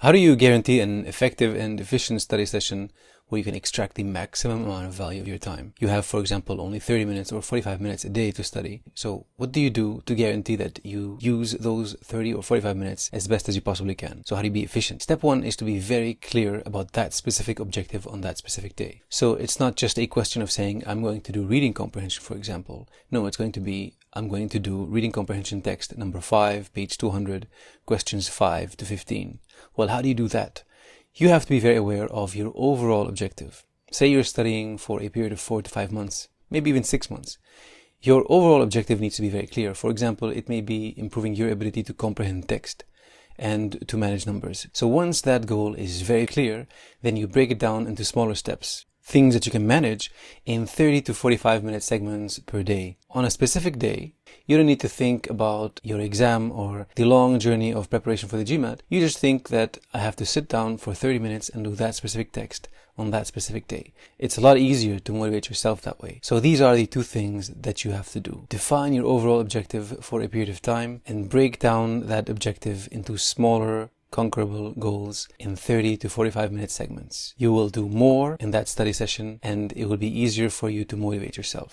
How do you guarantee an effective and efficient study session where you can extract the maximum amount of value of your time? You have, for example, only 30 minutes or 45 minutes a day to study. So what do you do to guarantee that you use those 30 or 45 minutes as best as you possibly can? So how do you be efficient? Step one is to be very clear about that specific objective on that specific day. So it's not just a question of saying, I'm going to do reading comprehension, for example. No, it's going to be, I'm going to do reading comprehension text number 5, page 200, questions 5 to 15. Well, how do you do that? You have to be very aware of your overall objective. Say you're studying for a period of 4 to 5 months, maybe even 6 months. Your overall objective needs to be very clear. For example, it may be improving your ability to comprehend text and to manage numbers. So once that goal is very clear, then you break it down into smaller steps. Things that you can manage in 30 to 45 minute segments per day. On a specific day, you don't need to think about your exam or the long journey of preparation for the GMAT. You just think that I have to sit down for 30 minutes and do that specific text on that specific day. It's a lot easier to motivate yourself that way. So these are the two things that you have to do. Define your overall objective for a period of time and break down that objective into smaller conquerable goals in 30 to 45 minute segments. You will do more in that study session and it will be easier for you to motivate yourself.